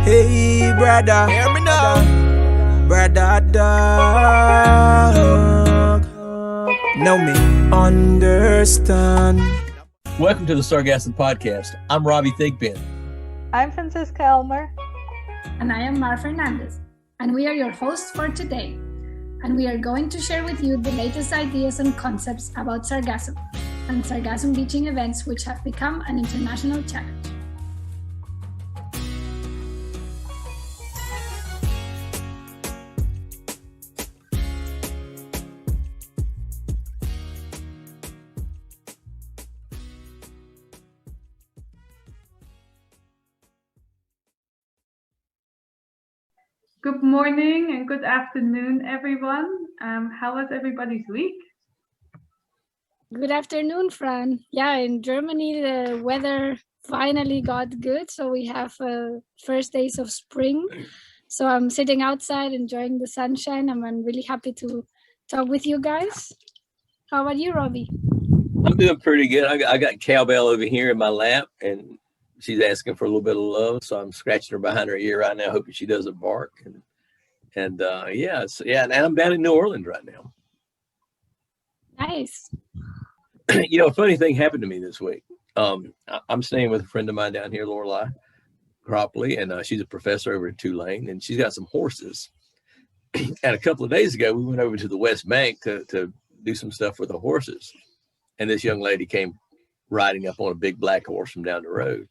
Hey, brother, hear me now. Brother dog, know me, understand. Welcome to the Sargassum Podcast. I'm Robbie Thigpen. I'm Francisca Elmer. And I am Mar Fernandez. And we are your hosts for today. And we are going to share with you the latest ideas and concepts about sargassum and sargassum beaching events which have become an international challenge. Good morning and good afternoon, everyone. How was everybody's week? Good afternoon, Fran. Yeah, in Germany, the weather finally got good. So we have first days of spring. So I'm sitting outside enjoying the sunshine. I'm really happy to talk with you guys. How about you, Robbie? I'm doing pretty good. I got Cowbell over here in my lap, and she's asking for a little bit of love. So I'm scratching her behind her ear right now, hoping she doesn't bark. And I'm down in New Orleans right now. Nice. You know, a funny thing happened to me this week. I'm staying with a friend of mine down here, Lorelei Cropley, and she's a professor over at Tulane, and she's got some horses. And a couple of days ago, we went over to the West Bank to do some stuff with the horses. And this young lady came riding up on a big black horse from down the road.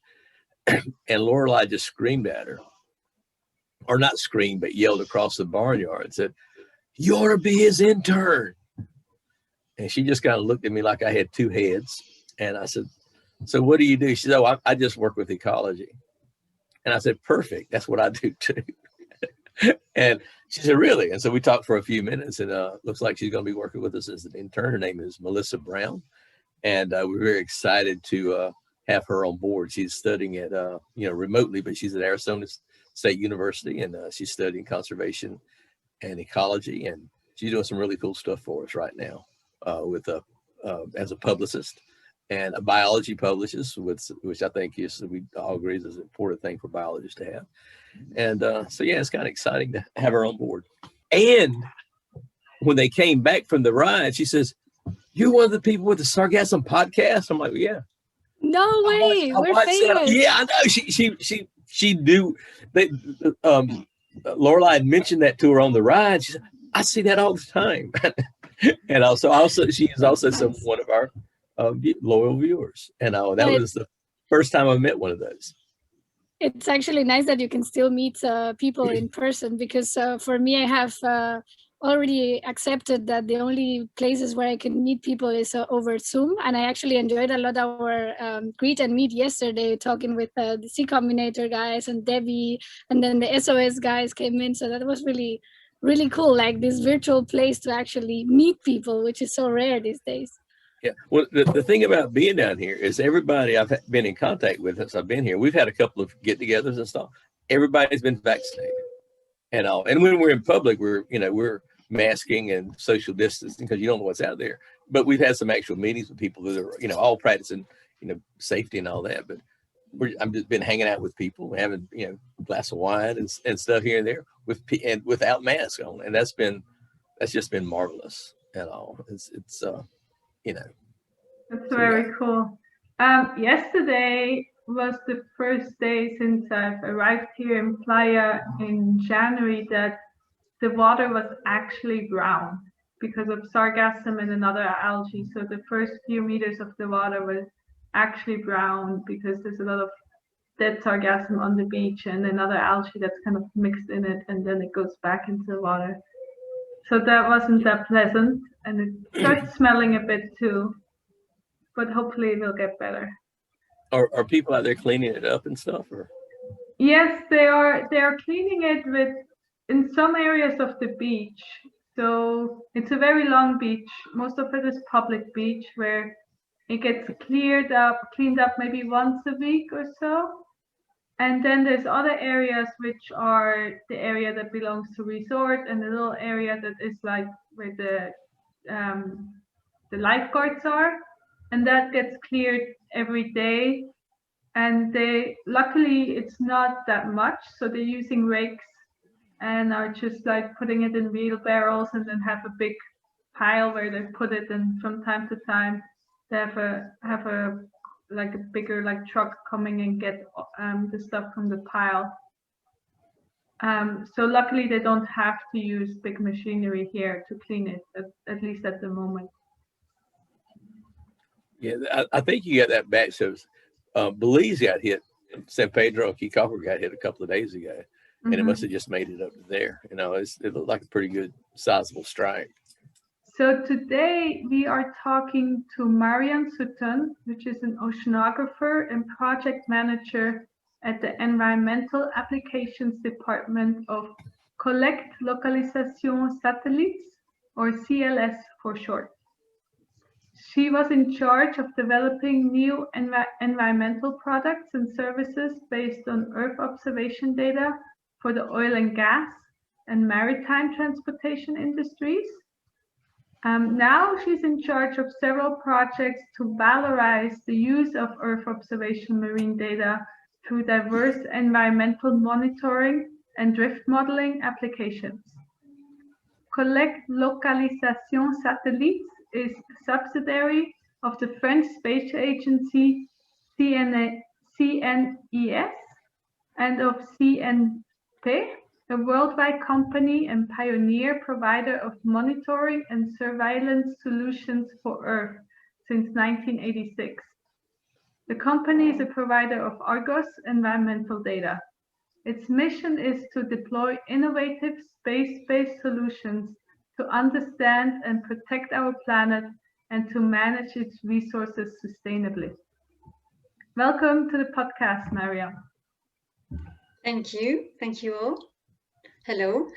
And Lorelei just screamed at her. Or not screamed, but yelled across the barnyard and said, "You ought to be his intern." And she just kind of looked at me like I had two heads. And I said, "So what do you do?" She said, "Oh, I just work with ecology." And I said, "Perfect. That's what I do too." And she said, "Really?" And so we talked for a few minutes, and looks like she's going to be working with us as an intern. Her name is Melissa Brown. And we're very excited to have her on board. She's studying at, remotely, but she's at Arizona State University, and she's studying conservation and ecology. And she's doing some really cool stuff for us right now as a publicist and a biology publicist, which I think we all agree is an important thing for biologists to have. And it's kind of exciting to have her on board. And when they came back from the ride, she says, "You're one of the people with the Sargassum Podcast?" I'm like, "Yeah." No way. We're famous. Yeah, I know. She knew that. Lorelei had mentioned that to her on the ride. She said, "I see that all the time." And also she is also one of our loyal viewers. And that was the first time I met one of those. It's actually nice that you can still meet people in person, because for me, I have already accepted that the only places where I can meet people is over Zoom. And I actually enjoyed a lot our greet and meet yesterday, talking with the C Combinator guys and Debbie, and then the SOS guys came in. So that was really, really cool, like this virtual place to actually meet people, which is so rare these days. Yeah. Well, the thing about being down here is everybody I've been in contact with since I've been here, we've had a couple of get-togethers and stuff. Everybody's been vaccinated and all. And when we're in public, we're masking and social distancing because you don't know what's out there. But we've had some actual meetings with people that are, all practicing, safety and all that. But I've just been hanging out with people, having, a glass of wine and stuff here and there without masks on. And that's just been marvelous and all. It's That's very cool. Yesterday was the first day since I've arrived here in Playa in January that the water was actually brown because of sargassum and another algae. So the first few meters of the water was actually brown because there's a lot of dead sargassum on the beach and another algae that's kind of mixed in it, and then it goes back into the water. So that wasn't that pleasant, and it starts smelling a bit too, but hopefully it will get better. Are people out there cleaning it up and stuff? Or? Yes, they are cleaning it in some areas of the beach. So it's a very long beach. Most of it is public beach where it gets cleaned up maybe once a week or so. And then there's other areas which are the area that belongs to resort, and the little area that is like where the lifeguards are, and that gets cleared every day. And luckily it's not that much, so they're using rakes and are just like putting it in wheelbarrows and then have a big pile where they put it, and from time to time they have a like a bigger like truck coming and get the stuff from the pile. So luckily they don't have to use big machinery here to clean it, at least at the moment. Yeah, I think you got that back. So Belize got hit. San Pedro and Key Copper got hit a couple of days ago, and it must have just made it up to there. You know, it looked like a pretty good, sizable strike. So today we are talking to Marion Sutton, which is an oceanographer and project manager at the Environmental Applications Department of Collecte Localisation Satellites, or CLS for short. She was in charge of developing new environmental products and services based on Earth observation data for the oil and gas and maritime transportation industries. Now she's in charge of several projects to valorize the use of Earth observation marine data through diverse environmental monitoring and drift modeling applications. Collecte Localisation Satellites is subsidiary of the French Space Agency CNES and of CNP, a worldwide company and pioneer provider of monitoring and surveillance solutions for Earth since 1986. The company is a provider of ARGOS environmental data. Its mission is to deploy innovative space-based solutions to understand and protect our planet and to manage its resources sustainably. Welcome to the podcast, Marion. Thank you. Thank you all. Hello.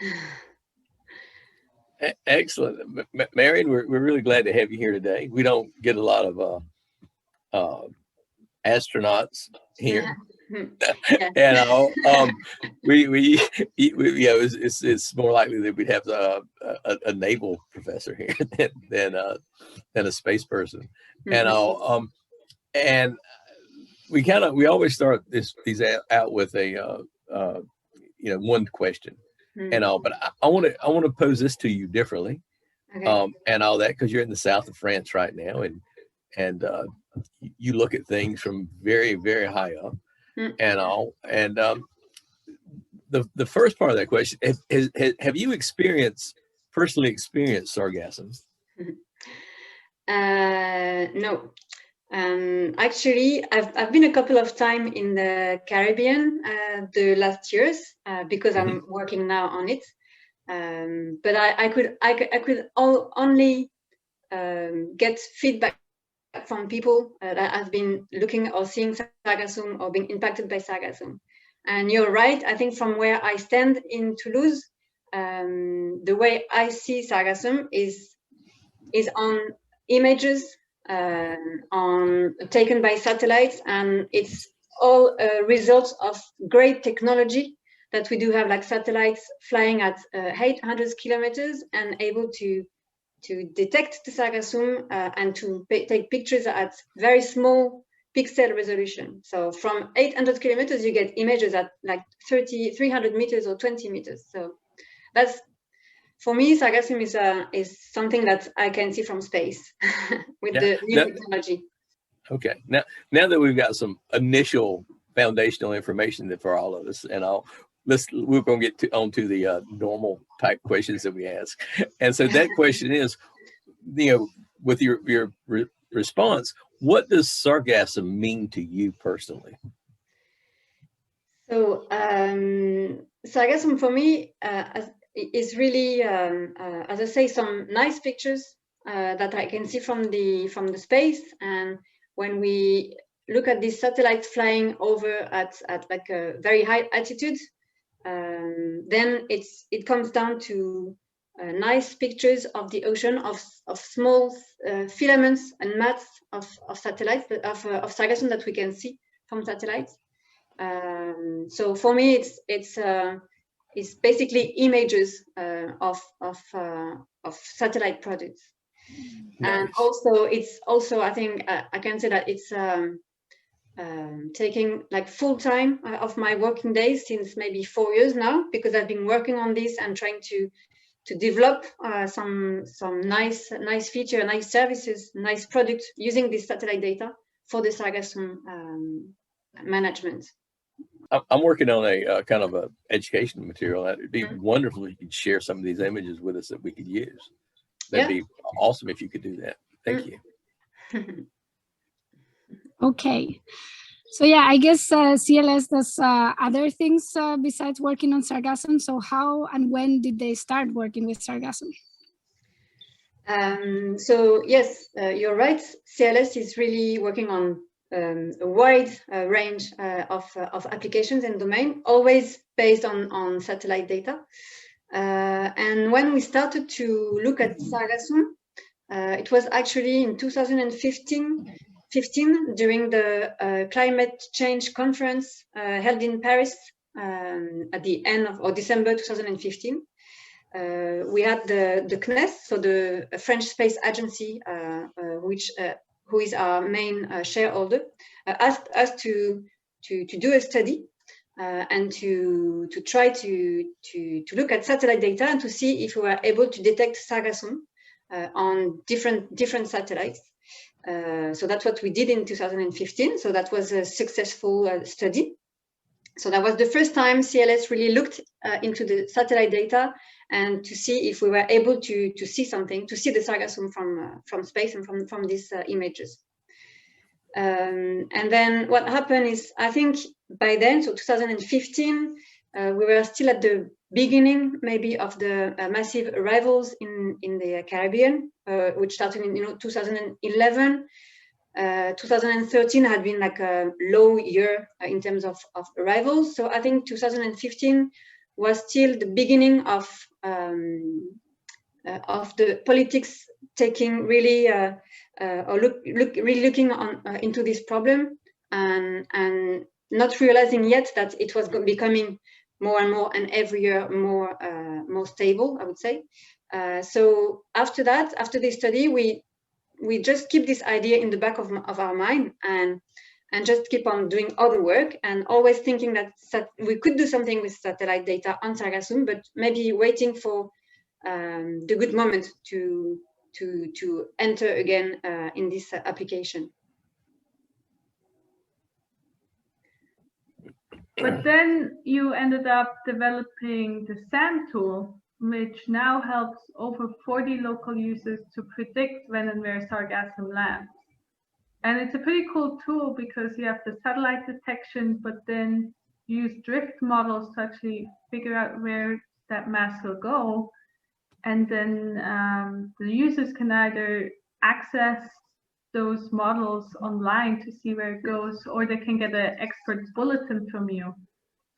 Excellent. Marion, we're really glad to have you here today. We don't get a lot of astronauts here. Yeah. And it's more likely that we'd have a naval professor here than a space person. And we always start these out with a one question and all, but I want to pose this to you differently. Okay. And all that, because you're in the south of France right now, and you look at things from very, very high up. And all, and the first part of that question, have you personally experienced sargassum? No. Actually, I've been a couple of times in the Caribbean the last years because I'm working now on it. But I could only get feedback from people that have been looking or seeing sargassum or being impacted by sargassum. And you're right, I think from where I stand in Toulouse, the way I see sargassum is on images taken by satellites, and it's all a result of great technology that we do have, like satellites flying at 800 kilometers and able to detect the sargassum and to take pictures at very small pixel resolution. So from 800 kilometers, you get images at like 300 meters or 20 meters. So that's, for me, sargassum is something that I can see from space with the new technology. Okay. Now that we've got some initial foundational information for all of us, and we're going to get onto the normal type questions that we ask. And so that question is, with your response, what does sargassum mean to you personally? So sargassum for me is really, as I say, some nice pictures that I can see from the space. And when we look at these satellites flying over at like a very high altitude, then it comes down to nice pictures of the ocean, of small filaments and mats of satellites, of sargassum that we can see from satellites. So for me, it's basically images of satellite products. Nice. And also, I think I can say that it's taking like full time of my working days since maybe 4 years now, because I've been working on this and trying to develop some nice feature, nice services, nice products using this satellite data for the Sargassum management. I'm working on a kind of a educational material. It'd be wonderful if you could share some of these images with us that we could use. That'd be awesome if you could do that. Thank you. Okay. So yeah, I guess CLS does other things besides working on Sargassum. So how and when did they start working with Sargassum? So yes, you're right. CLS is really working on a wide range of applications and domain, always based on satellite data. And when we started to look at Sargassum, it was actually in 2015 during the climate change conference held in Paris at the end of December 2015. We had the CNES, so the French Space Agency, who is our main shareholder, asked us to do a study and to try to look at satellite data and to see if we were able to detect Sargassum on different satellites. So that's what we did in 2015. So that was a successful study. So that was the first time CLS really looked into the satellite data and to see if we were able to see something, to see the Sargassum from space and from these images. And then what happened is, I think by then, so 2015, we were still at the beginning maybe of the massive arrivals in the Caribbean, which started in 2011. 2013 had been like a low year in terms of arrivals. So I think 2015 was still the beginning of the politics taking really really looking into this problem and not realizing yet that it was becoming more and more and every year more stable, I would say. So after that, after this study, we just keep this idea in the back of our mind and just keep on doing other work and always thinking that we could do something with satellite data on Sargassum, but maybe waiting for the good moment to enter again in this application. But then you ended up developing the SAMtool, which now helps over 40 local users to predict when and where Sargassum lands. And it's a pretty cool tool because you have the satellite detection, but then use drift models to actually figure out where that mass will go. And then the users can either access those models online to see where it goes, or they can get an expert bulletin from you.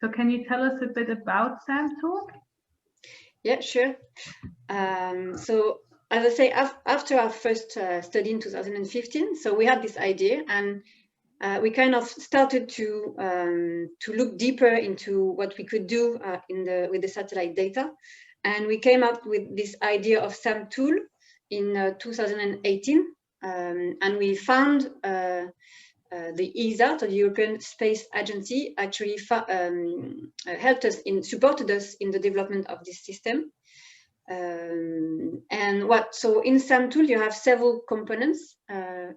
So can you tell us a bit about SAMtool? Yeah, sure. So as I say, after our first study in 2015, so we had this idea and we kind of started to look deeper into what we could do with the satellite data. And we came up with this idea of SAMtool in 2018. And we found the ESA, so the European Space Agency, actually helped us supported us in the development of this system. So in SAMtool, you have several components.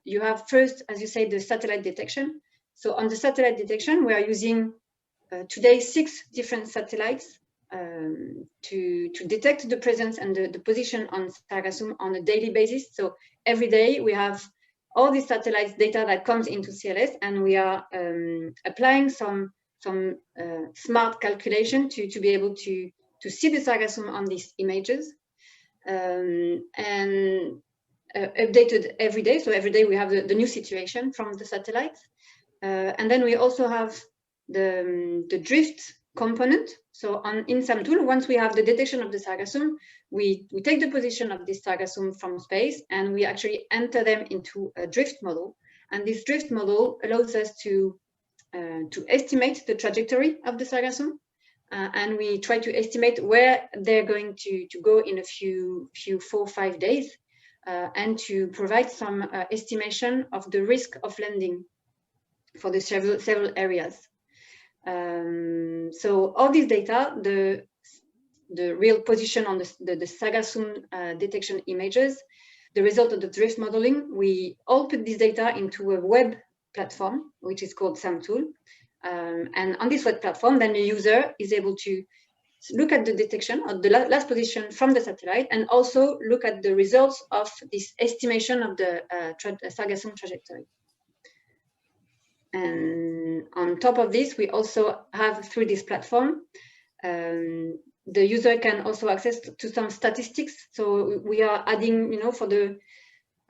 You have first, as you say, the satellite detection. So on the satellite detection, we are using today 6 different satellites to detect the presence and the position on Sargassum on a daily basis. So every day we have all these satellites data that comes into CLS, and we are applying some smart calculation to be able to see the Sargassum on these images and updated every day. So every day we have the new situation from the satellites. And then we also have the drift component. So in SAMtool, once we have the detection of the Sargassum, we take the position of this Sargassum from space and we actually enter them into a drift model. And this drift model allows us to estimate the trajectory of the Sargassum. And we try to estimate where they're going to go in a few 4 or 5 days and to provide some estimation of the risk of landing. for the several areas. So all this data, the real position on the Sargassum detection images, the result of the drift modeling, we all put this data into a web platform, which is called SAMtool. And on this web platform, then the user is able to look at the detection of the last position from the satellite, and also look at the results of this estimation of the Sargassum trajectory. And on top of this, we also have, through this platform, the user can also access to some statistics. So we are adding, for the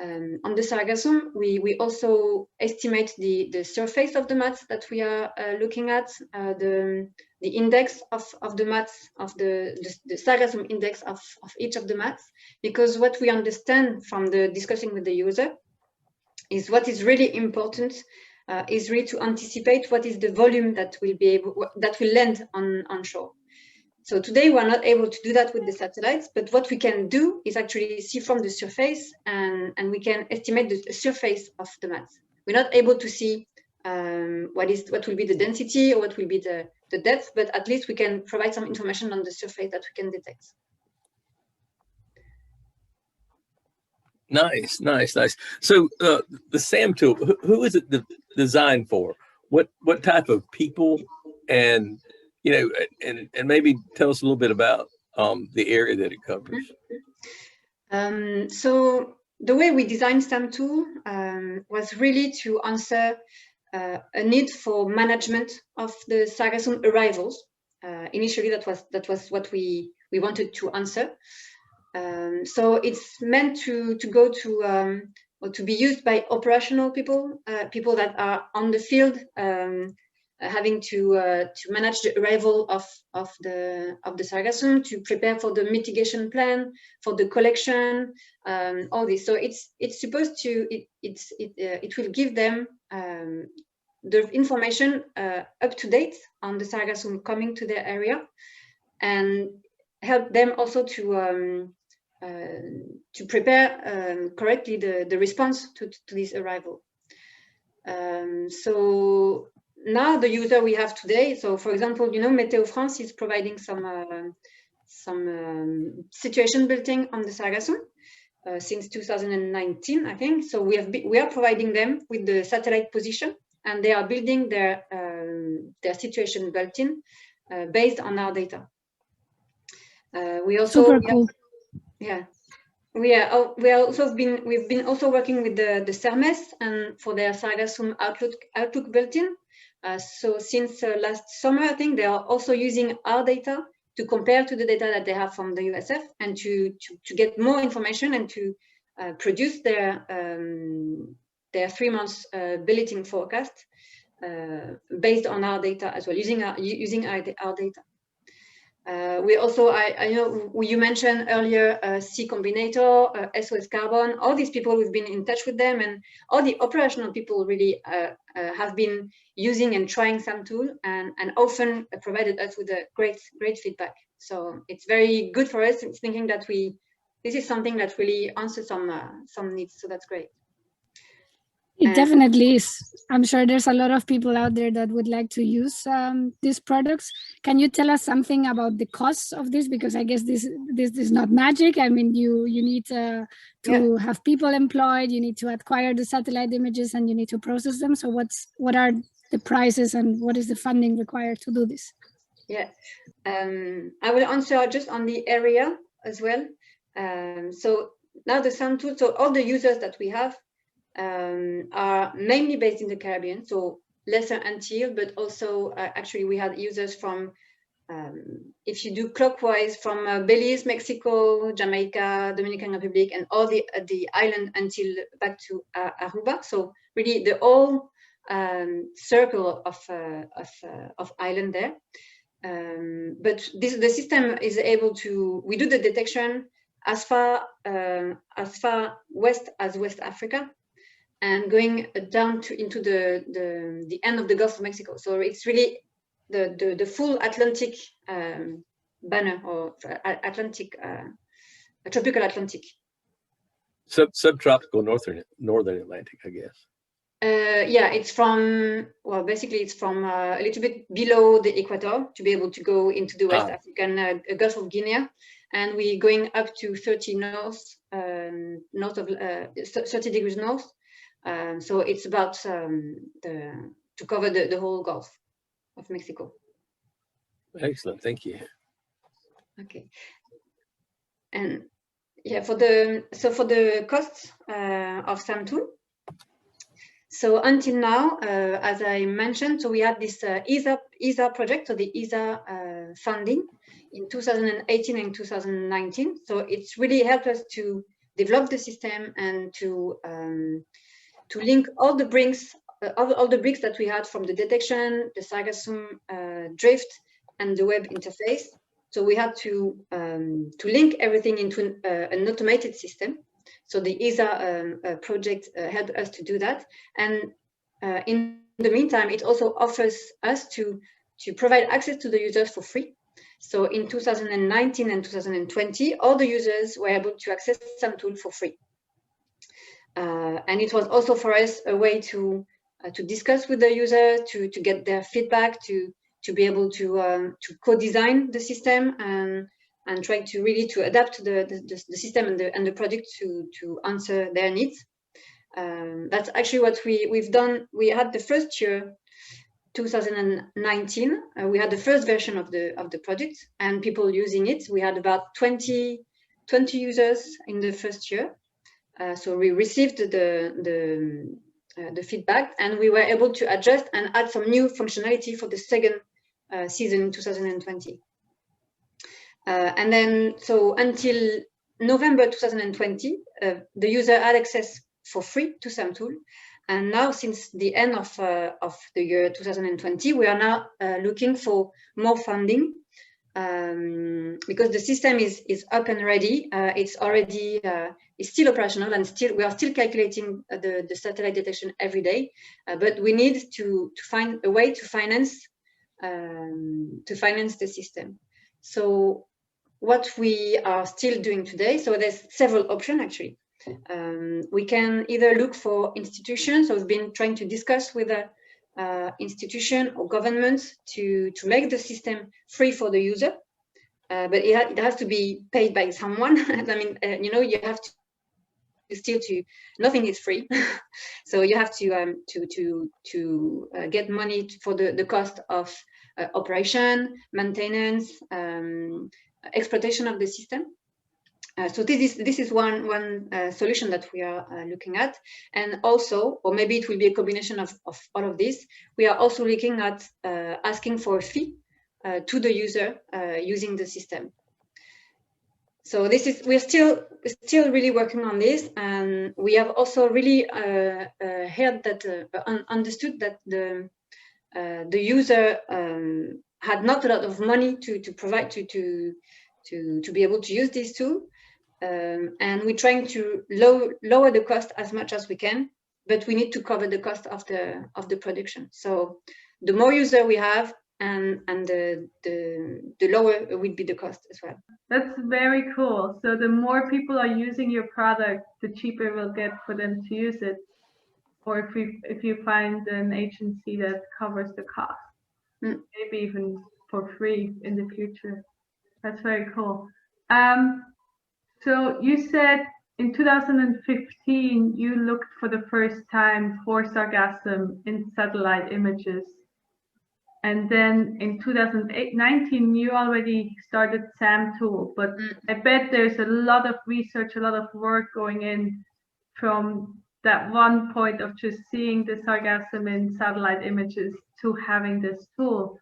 on the Sargassum, we also estimate the surface of the mats that we are looking at, the index of the mats, of the Sargassum index of each of the mats, because what we understand from the discussing with the user is what is really important is really to anticipate what is the volume that will land on shore. So today we're not able to do that with the satellites, but what we can do is actually see from the surface, and we can estimate the surface of the mats. We're not able to see what will be the density or what will be the depth, but at least we can provide some information on the surface that we can detect. Nice. So the SAMtool, who is it designed for? What type of people, and and maybe tell us a little bit about the area that it covers. So the way we designed SAMtool was really to answer a need for management of the Sargassum arrivals. Initially, that was what we wanted to answer. So it's meant to go to or to be used by operational people, people that are on the field, having to manage the arrival of the Sargassum, to prepare for the mitigation plan, for the collection, all this. So it's supposed to it will give them the information up to date on the Sargassum coming to their area, and help them also to prepare correctly the response to this arrival. So now the user we have today, so for example, Meteo France is providing some situation building on the Sargassum since 2019, I think. So we are providing them with the satellite position, and they are building their situation built-in based on our data. We also super cool. We've been also working with the CERMES and for their Sargassum outlook built-in. So since last summer, I think they are also using our data to compare to the data that they have from the USF, and to get more information and to produce their 3 months billeting forecast based on our data as well, using our data. We also, I know you mentioned earlier C Combinator, SOS Carbon, all these people, we've been in touch with them, and all the operational people really have been using and trying SAMtool, and often provided us with a great feedback. So it's very good for us. It's thinking that this is something that really answers some needs, so that's great. It definitely is. I'm sure there's a lot of people out there that would like to use these products. Can you tell us something about the costs of this? Because I guess this is not magic. I mean, you need to have people employed, you need to acquire the satellite images, and you need to process them. So what are the prices, and what is the funding required to do this? Yeah, I will answer just on the area as well. So now the SAMtool, so all the users that we have are mainly based in the Caribbean, so Lesser Antilles, but also actually we had users from, if you do clockwise, from Belize, Mexico, Jamaica, Dominican Republic, and all the island until back to Aruba. So really the whole circle of island there. But the system is able to, we do the detection as far west as West Africa, and going down into the end of the Gulf of Mexico. So it's really the full Atlantic banner, or Atlantic, tropical Atlantic. Subtropical northern Atlantic, I guess. Yeah, it's from, well, basically it's from a little bit below the equator to be able to go into the West African Gulf of Guinea. And we're going up to 30 north, north of 30 degrees north. So it's about to cover the whole Gulf of Mexico. Excellent, thank you. Okay. And yeah, for the costs of SAMtool. So until now, as I mentioned, so we had this ESA project, so the ESA funding in 2018 and 2019. So it's really helped us to develop the system and to link all the bricks that we had from the detection, the Sargassum drift, and the web interface. So we had to link everything into an automated system. So the ESA project helped us to do that. And in the meantime, it also offers us to provide access to the users for free. So in 2019 and 2020, all the users were able to access SAMtool for free. And it was also for us a way to discuss with the user, to get their feedback, to be able to co-design the system and try to really adapt the system and the product to answer their needs. That's actually what we've done. We had the first year, 2019, we had the first version of the product and people using it. We had about 20 users in the first year. So we received the feedback and we were able to adjust and add some new functionality for the second season in 2020. And then, so until November 2020, the user had access for free to SAMtool. And now, since the end of the year 2020, we are now looking for more funding because the system is up and ready. It's already it's still operational, and we are still calculating the satellite detection every day. But we need to find a way to finance the system. So what we are still doing today, so there's several options actually. We can either look for institutions, so we've been trying to discuss with an institution or governments to make the system free for the user, but it has to be paid by someone. I mean, you have to nothing is free, so you have to get money for the cost of operation, maintenance, exploitation of the system. So this is one solution that we are looking at, and also, or maybe it will be a combination of all of this. We are also looking at asking for a fee to the user using the system. So we're still really working on this, and we have also really heard that understood that the user had not a lot of money to provide to be able to use this tool. And we're trying to lower the cost as much as we can, but we need to cover the cost of the production. So the more user we have, and the lower will be the cost as well. That's very cool. So the more people are using your product, the cheaper it will get for them to use it. Or if you find an agency that covers the cost, maybe even for free in the future. That's very cool. So you said in 2015, you looked for the first time for sargassum in satellite images. And then in 2019, you already started SAMtool, but I bet there's a lot of research, a lot of work going in from that one point of just seeing the sargassum in satellite images to having this tool.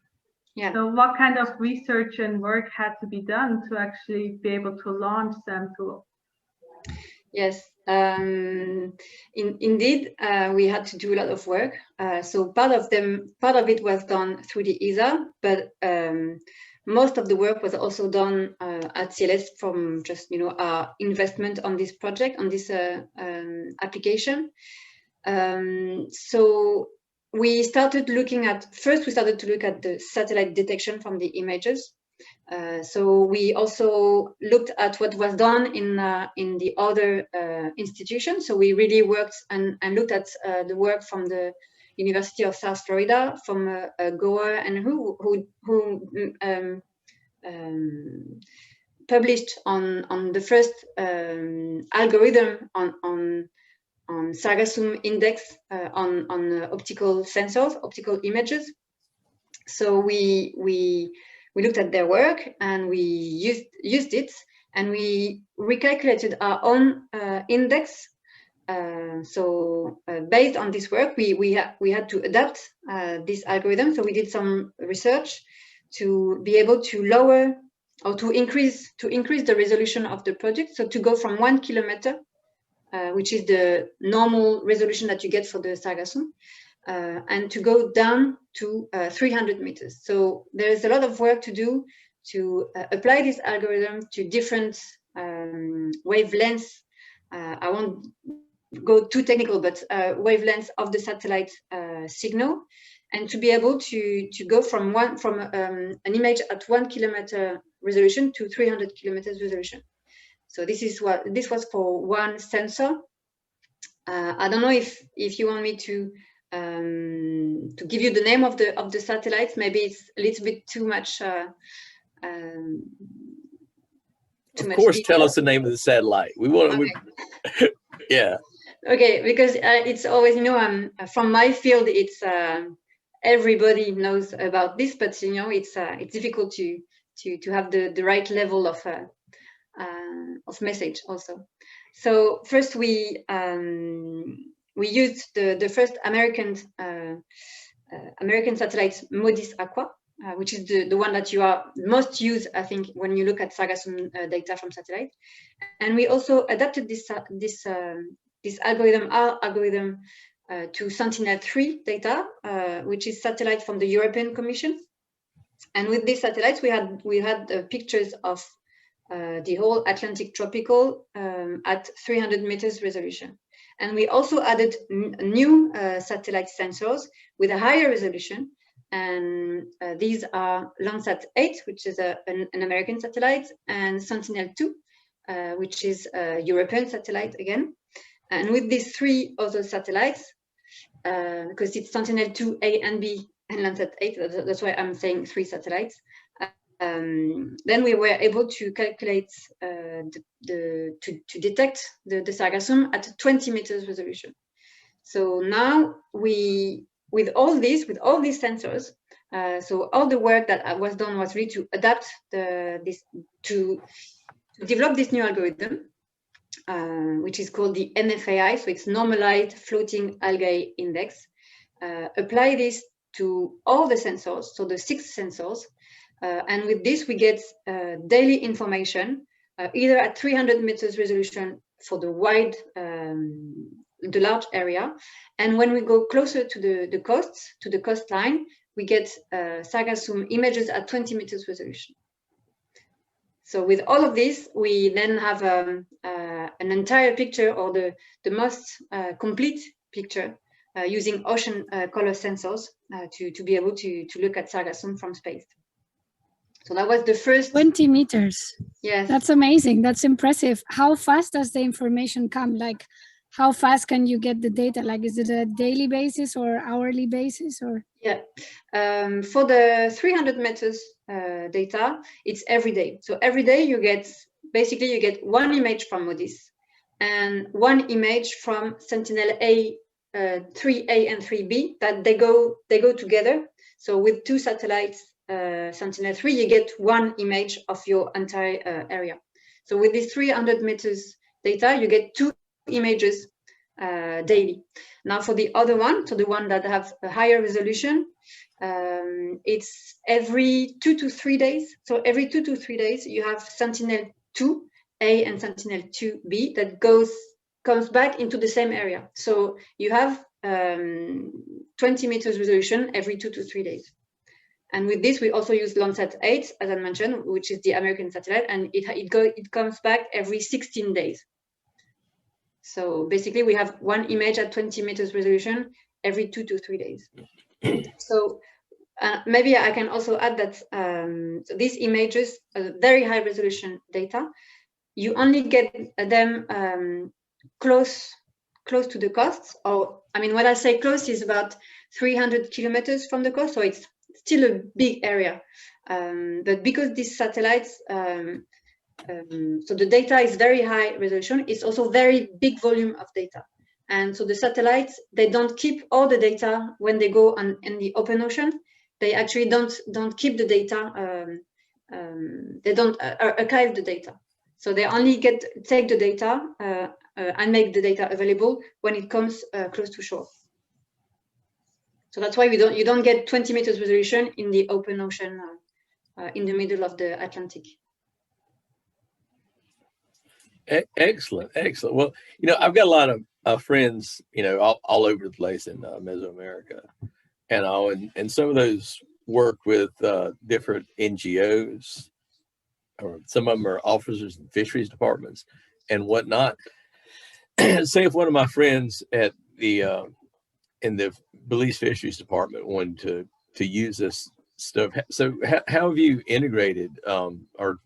Yeah. So what kind of research and work had to be done to actually be able to launch SAMtool? Yes, indeed, we had to do a lot of work. So part of it was done through the ESA, but most of the work was also done at CLS from just our investment on this project, on this application. So we started to look at the satellite detection from the images. So we also looked at what was done in the other institutions. So we really worked and looked at the work from the University of South Florida, from Goa, and who published on the first algorithm on Sargassum index on optical sensors, optical images. So we looked at their work and we used it, and we recalculated our own index. So based on this work, we had to adapt this algorithm. So we did some research to be able to lower or to increase the resolution of the project. So to go from 1 kilometer, which is the normal resolution that you get for the Sargassum, and to go down to 300 meters. So there is a lot of work to do to apply this algorithm to different wavelengths. I won't go too technical, but wavelengths of the satellite signal, and to be able to go from an image at 1 kilometer resolution to 300 kilometers resolution. So this was for one sensor. I don't know if you want me to give you the name of the satellites. Maybe it's a little bit too much. Of course, tell us the name of the satellite. We want to. Okay. Yeah. Okay, because it's always, from my field, it's everybody knows about this, but it's difficult to have the right level of message also. So first we used the first American satellite, MODIS aqua, which is the one that you are most used, I think, when you look at Sargassum data from satellite. And we also adapted this algorithm, our algorithm, to Sentinel-3 data, which is satellite from the European Commission. And with these satellites, we had pictures of the whole Atlantic tropical at 300 meters resolution. And we also added new satellite sensors with a higher resolution. And these are LandSAT 8, which is an American satellite, and Sentinel-2, which is a European satellite again. And with these three other satellites, because it's Sentinel-2, A and B, and LandSAT 8, that's why I'm saying 3 satellites. Then we were able to calculate to detect the Sargassum at 20 meters resolution. So now with all these sensors, so all the work that was done was really to adapt to develop this new algorithm, which is called the NFAI. So it's Normalized Floating Algae Index. Apply this to all the sensors, so the 6 sensors. And with this, we get daily information, either at 300 meters resolution for the wide, the large area. And when we go closer to the coasts, to the coastline, we get Sargassum images at 20 meters resolution. So with all of this, we then have an entire picture, or the most complete picture, using ocean color sensors to be able to look at Sargassum from space. So that was the first 20 meters. Yes. That's amazing. That's impressive. How fast does the information come? Like, how fast can you get the data? Like, is it a daily basis or hourly basis, or? Yeah. For the 300 meters data, it's every day. So every day you get 1 image from MODIS and 1 image from Sentinel A, 3A and 3B, that they go together. So with 2 satellites, Sentinel-3, you get 1 image of your entire area. So with this 300 meters data, you get 2 images daily. Now for the other one, so the one that have a higher resolution, it's every 2 to 3 days. So every 2 to 3 days, you have Sentinel-2A and Sentinel-2B that comes back into the same area. So you have 20 meters resolution every 2 to 3 days. And with this, we also use LandSAT 8, as I mentioned, which is the American satellite, and it comes back every 16 days. So basically, we have 1 image at 20 meters resolution every 2 to 3 days. So maybe I can also add that so these images, very high resolution data, you only get them close to the coast. Or I mean, when I say close, is about 300 kilometers from the coast, so it's still a big area. But because these satellites, so the data is very high resolution, it's also very big volume of data. And so the satellites, they don't keep all the data when they go in the open ocean. They actually don't keep the data. They don't archive the data. So they only take the data and make the data available when it comes close to shore. So that's why you don't get 20 meters resolution in the open ocean in the middle of the Atlantic. Excellent. Well, I've got a lot of friends, all over the place in Mesoamerica, and some of those work with different NGOs, or some of them are officers in fisheries departments and whatnot. Say if one of my friends at the in the Belize Fisheries Department wanted to use this stuff, so how have you integrated or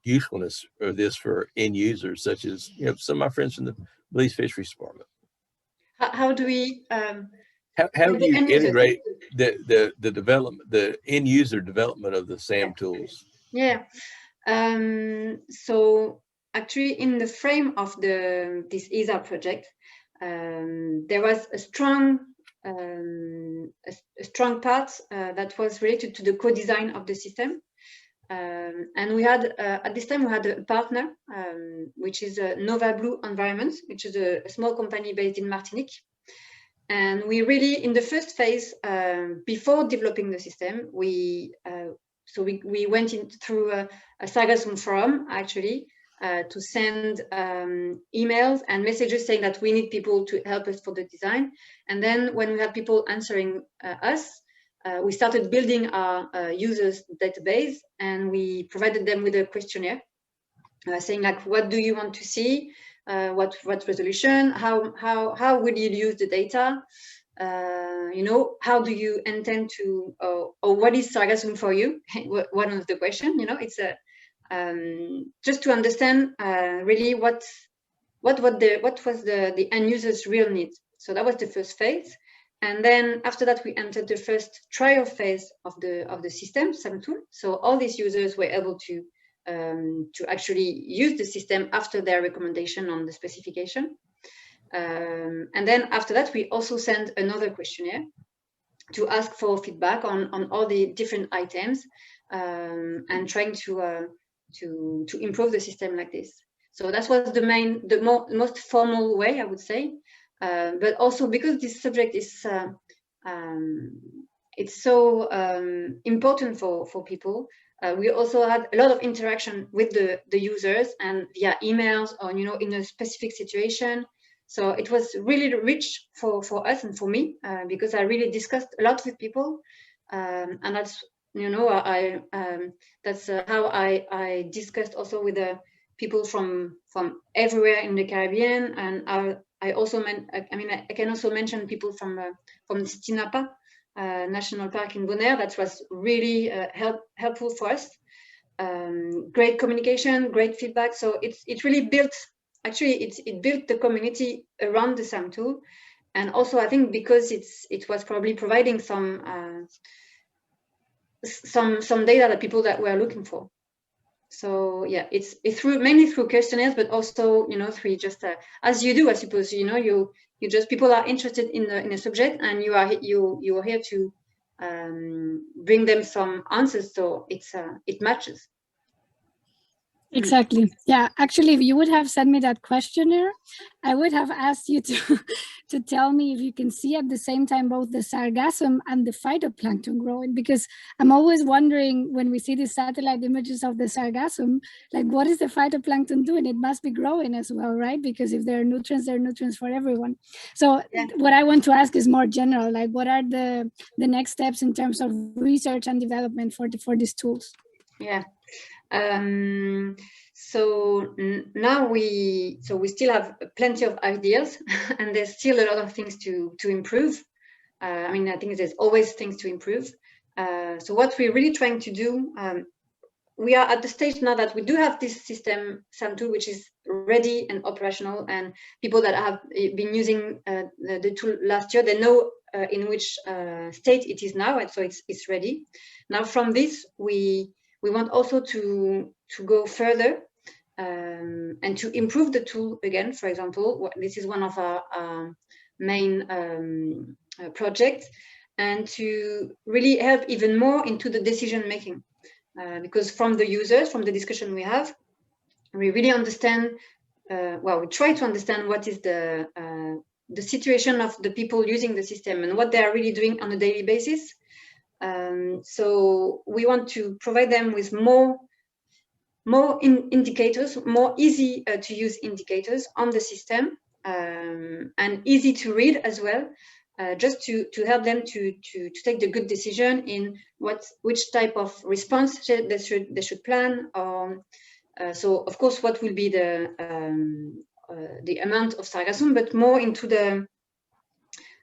usefulness of this for end users, such as some of my friends from the Belize Fisheries Department? How do we? How do you integrate the development, the end user development of the SAMtools? Yeah. So actually, in the frame of this ESA project, there was a strong part that was related to the co-design of the system. And we had, at this time, we had a partner, which is Nova Blue Environments, which is a small company based in Martinique. And we really, in the first phase, before developing the system, we went through a Sargassum forum, actually, to send emails and messages saying that we need people to help us for the design. And then when we had people answering us, we started building our users database, and we provided them with a questionnaire saying, like, what do you want to see? What resolution? How will you use the data? How do you intend to, or what is Sargassum for you? One of the questions, it's just to understand really what was the end user's real need. So that was the first phase. And then after that, we entered the first trial phase of the system, SAMtool. So all these users were able to actually use the system after their recommendation on the specification. And then after that, we also sent another questionnaire to ask for feedback on all the different items and trying to improve the system like this. So that was the most formal way, I would say. But also because this subject is it's so important for people, we also had a lot of interaction with the users and via emails or in a specific situation. So it was really rich for us and for me because I really discussed a lot with people, and that's that's how I discussed also with the people from everywhere in the Caribbean. And I also I can also mention people from Tinapa National Park in Bonaire. That was really helpful for us. Great communication, great feedback. So it really built. Actually, it built the community around the SAMtool, and also I think because it was probably providing some data that people that were looking for. So yeah, it's mainly through questionnaires, but also through just as you do, I suppose. You just people are interested in a subject, and you are here to bring them some answers. So it matches. Exactly. Yeah. Actually, if you would have sent me that questionnaire, I would have asked you to tell me if you can see at the same time both the sargassum and the phytoplankton growing, because I'm always wondering when we see the satellite images of the sargassum, like what is the phytoplankton doing? It must be growing as well, right? Because if there are nutrients for everyone. So what I want to ask is more general, like what are the next steps in terms of research and development for these tools? Yeah. So now we still have plenty of ideas, and there's still a lot of things to improve. I think there's always things to improve. So what we're really trying to do, we are at the stage now that we do have this system, SAMtool, which is ready and operational, and people that have been using the tool last year, they know in which state it is now, and so it's ready. Now from this, we want also to go further and to improve the tool again. For example, this is one of our main projects, and to really help even more into the decision making. Because from the users, from the discussion we have, we really understand, we try to understand what is the situation of the people using the system and what they are really doing on a daily basis. So we want to provide them with more indicators, more easy to use indicators on the system, and easy to read as well. Just to help them to take the good decision in which type of response they should plan. So of course, what will be the amount of sargassum, but more into the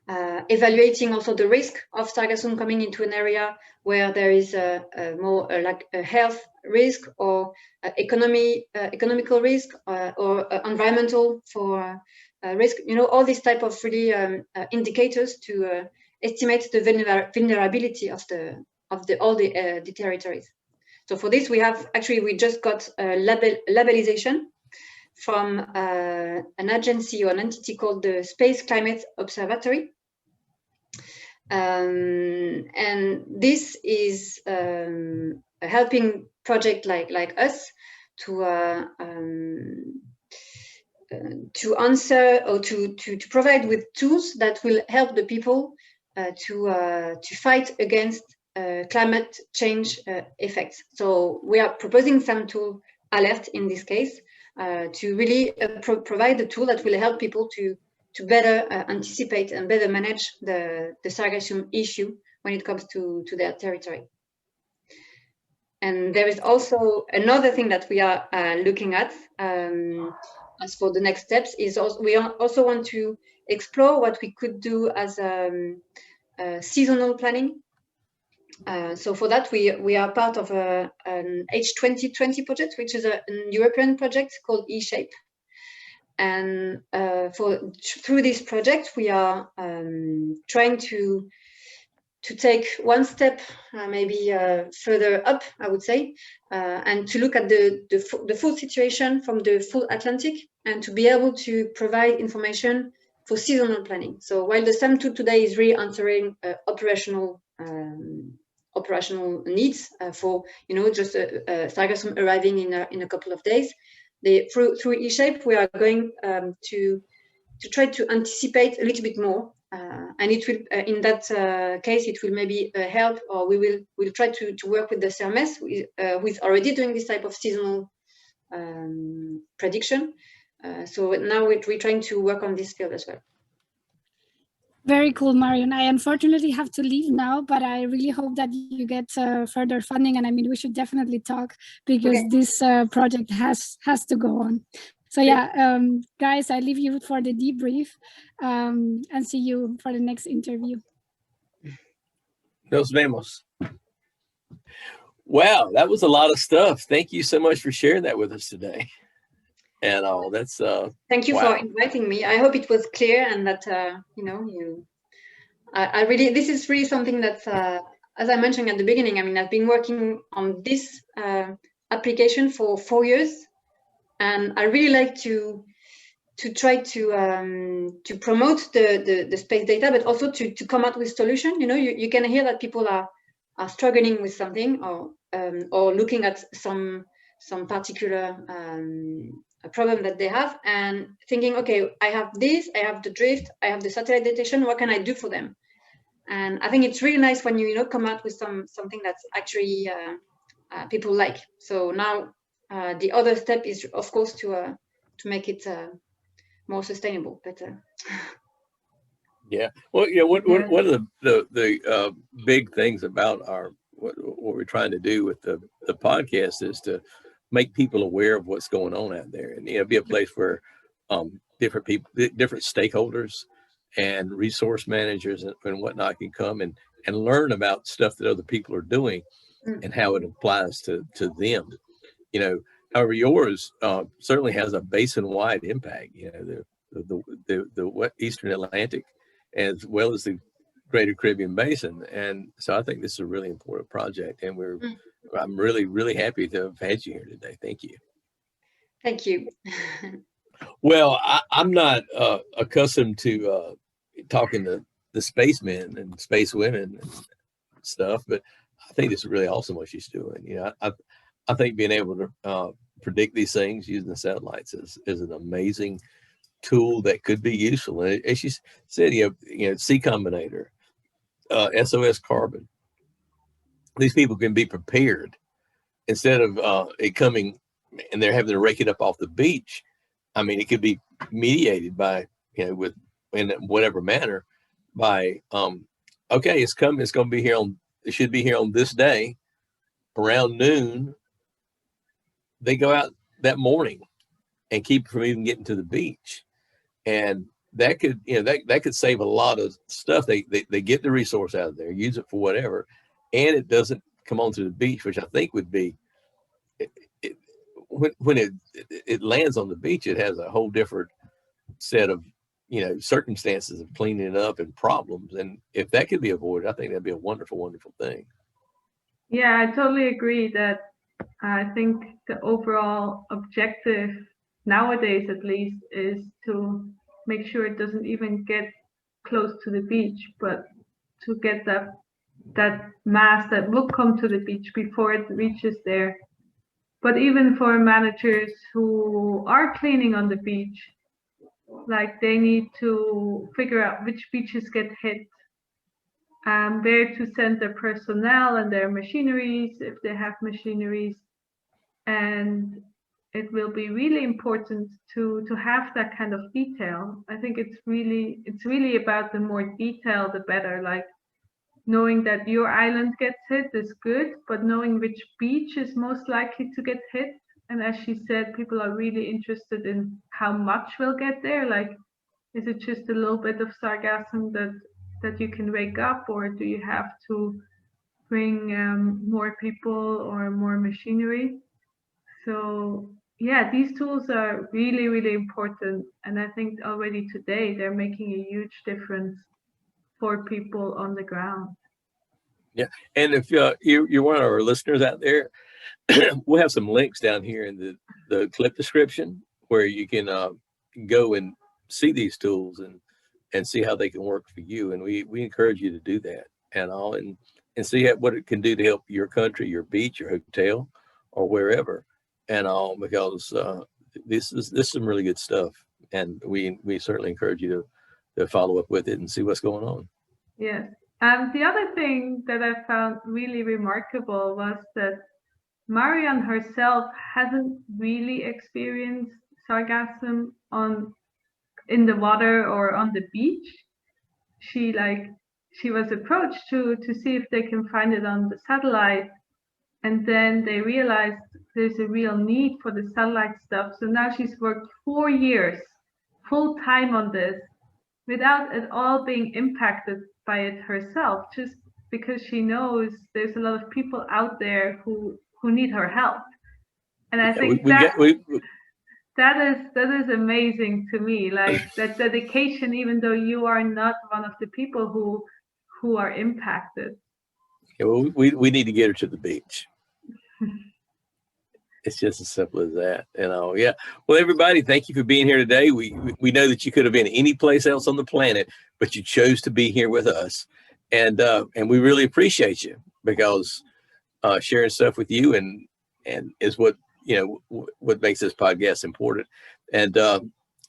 evaluating also the risk of sargassum coming into an area where there is more like a health risk or economical risk or environmental for risk, all these type of really indicators to estimate the vulnerability of all the territories. So for this, we just got a labelization from an agency or an entity called the Space Climate Observatory. And this is a helping project like us to answer or to provide with tools that will help the people to fight against climate change effects. So we are proposing SAMtool alert in this case to really provide a tool that will help people to better anticipate and better manage the sargassum issue when it comes to their territory. And there is also another thing that we are looking at as for the next steps is we also want to explore what we could do as seasonal planning. So for that, we are part of an H2020 project, which is a European project called eShape. And through this project, we are trying to take one step, maybe further up, I would say, and to look at the full situation from the full Atlantic, and to be able to provide information for seasonal planning. So while the SAMtool today is really answering operational needs for just sargassum arriving in a couple of days, through eShape we are going to try to anticipate a little bit more. And it will, in that case, it will maybe help, or we'll try to work with the CERMES, who is already doing this type of seasonal prediction. So now we're trying to work on this field as well. Very cool, Marion. I unfortunately have to leave now, but I really hope that you get further funding. And I mean, we should definitely talk, because this project has to go on. So yeah, guys, I leave you for the debrief and see you for the next interview. Nos vemos. Wow, that was a lot of stuff. Thank you so much for sharing that with us today. And that's thank you for inviting me. I hope it was clear, and that I really, this is really something that's as I mentioned at the beginning. I mean, I've been working on this application for 4 years. And I really like to try to promote the space data, but also to come up with solution. You can hear that people are struggling with something, or looking at some particular problem that they have, and thinking, okay, I have this, I have the drift, I have the satellite detection. What can I do for them? And I think it's really nice when you come out with something that's actually people like. So now. The other step is, of course, to make it more sustainable. But yeah, well, one of the big things about what we're trying to do with the podcast is to make people aware of what's going on out there, and be a place where different people, different stakeholders, and resource managers and whatnot can come and and learn about stuff that other people are doing and how it applies to them. You know, however, yours certainly has a basin-wide impact. You know, the Eastern Atlantic, as well as the Greater Caribbean Basin, and so I think this is a really important project, and I'm really happy to have had you here today. Thank you. Thank you. Well, I'm not accustomed to talking to the spacemen and space women and stuff, but I think it's really awesome what she's doing. You know, I think being able to predict these things using the satellites is an amazing tool that could be useful. And as she said, you know, C Combinator, SOS Carbon, these people can be prepared instead of it coming and they're having to rake it up off the beach. I mean, it could be mediated by, you know, in whatever manner by, okay, it's going to be here it should be here on this day around noon. They go out that morning and keep it from even getting to the beach. And that could, you know, that could save a lot of stuff. They get the resource out of there, use it for whatever, and it doesn't come onto the beach, which I think would be, when it lands on the beach, it has a whole different set of, you know, circumstances of cleaning it up and problems. And if that could be avoided, I think that'd be a wonderful, wonderful thing. Yeah, I totally agree that I think the overall objective nowadays, at least, is to make sure it doesn't even get close to the beach, but to get that mass that will come to the beach before it reaches there. But even for managers who are cleaning on the beach, like they need to figure out which beaches get hit, where to send their personnel and their machineries, if they have machineries. And it will be really important to have that kind of detail. I think it's really about the more detail, the better. Like knowing that your island gets hit is good, but knowing which beach is most likely to get hit. And as she said, people are really interested in how much will get there. Like, is it just a little bit of sargassum that you can wake up, or do you have to bring more people or more machinery? So yeah, these tools are really, really important. And I think already today they're making a huge difference for people on the ground. Yeah. And if you're one of our listeners out there, we'll have some links down here in the clip description where you can go and see these tools and see how they can work for you. And we encourage you to do that and see what it can do to help your country, your beach, your hotel, or wherever. And all, because this is some really good stuff, and we certainly encourage you to follow up with it and see what's going on. Yes. And the other thing that I found really remarkable was that Marion herself hasn't really experienced sargassum in the water or on the beach. She was approached to see if they can find it on the satellite, and then they realized there's a real need for the satellite stuff. So now she's worked 4 years full time on this without at all being impacted by it herself, just because she knows there's a lot of people out there who need her help. And I think that is amazing to me, like that dedication, even though you are not one of the people who are impacted. Yeah, well, we need to get her to the beach. It's just as simple as that. Yeah. Well, everybody, thank you for being here today. We know that you could have been any place else on the planet, but you chose to be here with us, and we really appreciate you, because sharing stuff with you and is what what makes this podcast important. And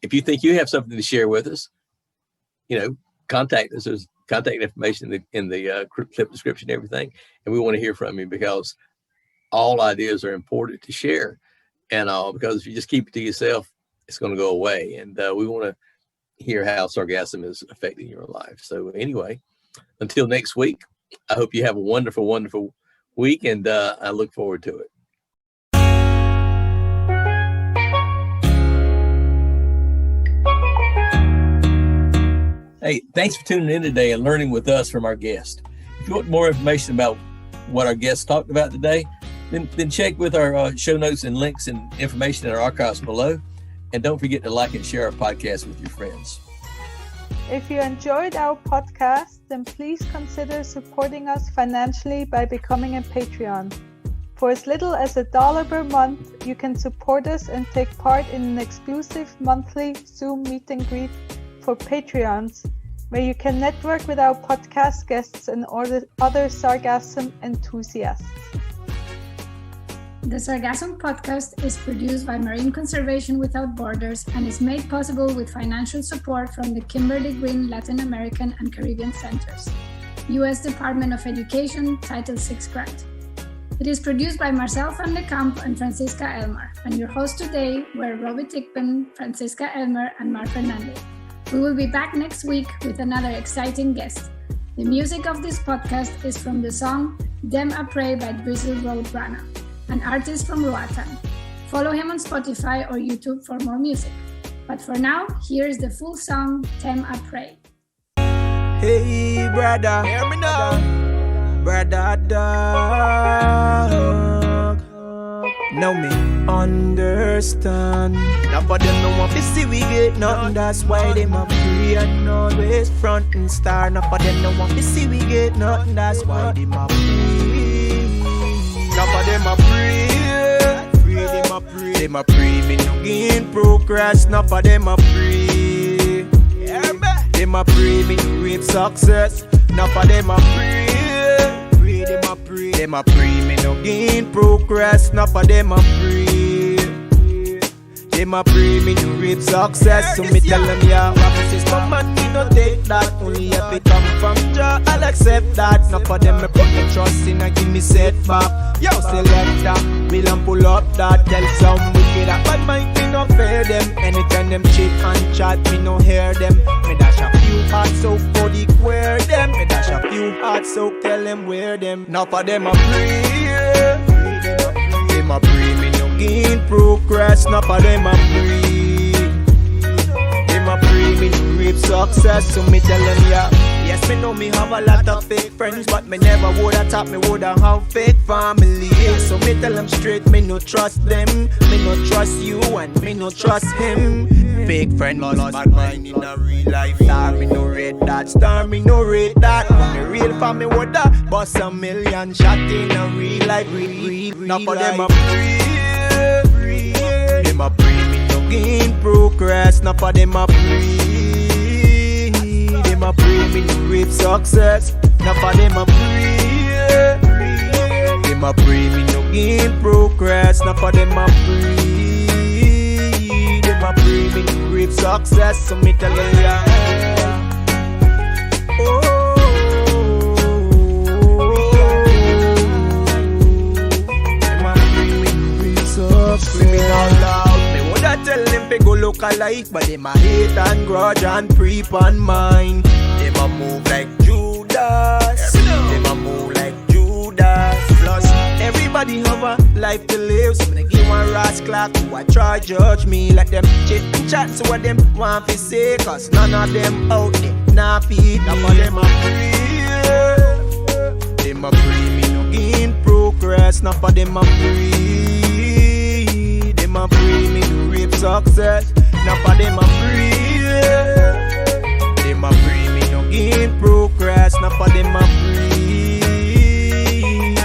if you think you have something to share with us, contact us. There's contact information in the clip description, everything, and we want to hear from you, because all ideas are important to share, and because if you just keep it to yourself, it's going to go away. And we want to hear how sargassum is affecting your life. So anyway, until next week, I hope you have a wonderful, wonderful week, and I look forward to it. Hey, thanks for tuning in today and learning with us from our guest. If you want more information about what our guests talked about today, then check with our show notes and links and information in our archives below. And don't forget to like and share our podcast with your friends. If you enjoyed our podcast, then please consider supporting us financially by becoming a Patreon. For as little as $1 per month, you can support us and take part in an exclusive monthly Zoom meet and greet for Patreons, where you can network with our podcast guests and other Sargassum enthusiasts. The Sargassum Podcast is produced by Marine Conservation Without Borders and is made possible with financial support from the Kimberly-Green Latin American and Caribbean Centers, U.S. Department of Education Title VI grant. It is produced by Marcel van de Kamp and Francisca Elmer, and your hosts today were Robbie Tickpen, Francisca Elmer, and Mark Fernandez. We will be back next week with another exciting guest. The music of this podcast is from the song Dem Après by Drizzle Roadrunner, an artist from Roatan. Follow him on Spotify or YouTube for more music. But for now, here's the full song, Dem Après. Hey, brother, hear me now. Brother, dog. Now me understand. Now for them no want to see we get nothing. That's why them a pray and always front and star. Now for them no want to see we get nothing. That's why them a pray. Now for them a pray, them a pray. Them a pray, me no gain progress. Now for them a pray, them a pray, me no reap success. Now for them a pray, them a pray. Them a pray, me no gain progress. Now for them a pray, them a pray, me no reap success. So me tell them, yeah, promises come and me no take that. Only if it come from Jah, I'll accept that. Now for them, me put the trust in and give me setback. Yo, select that, we'll and pull up that. Tell some wicked that bad mind, me no fear them. Anytime them cheat and chat, me no hear them. Me dash a few hearts so for the queer them. Me dash a few hearts so tell them where them. Now for them a pray, them a pray, me no gain progress. Now for them a pray, them a pray, me no reap success. So me tell them, yeah, yes, me know me have a lot of fake friends, but me never woulda thought me woulda have fake family. So me tell them straight, me no trust them. Me no trust you and me no trust him. Fake friend lost bad mind in a real life. Star me no rate that, star me no rate that. Me real family woulda bust a million shot in a real life. Now for them a pray, them a pray, me no gain progress. Now for them a pray, them a pray, me no reap success. Now for them a pray, them a pray, me no gain progress. Now for them a pray, them a pray, me no reap success. So me tell them, yeah, oh, them a pray, me no reap success. Screaming out loud, me woulda tell them to go look alike, but them a hate and grudge and creep on mine. Them a move like Judas, them a move like Judas. Plus, everybody have a life to live, so me give one rascal who a try judge me. Like them chit and chat, so what them want to say, cause none of them out there nah feed. Now for them a pray, them a pray, me no gain progress. Now for them a pray, them a pray, me no reap success. Now for them a pray, them a pray, me no gain progress. Now for them a pray,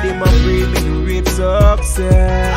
them a pray, me no reap success.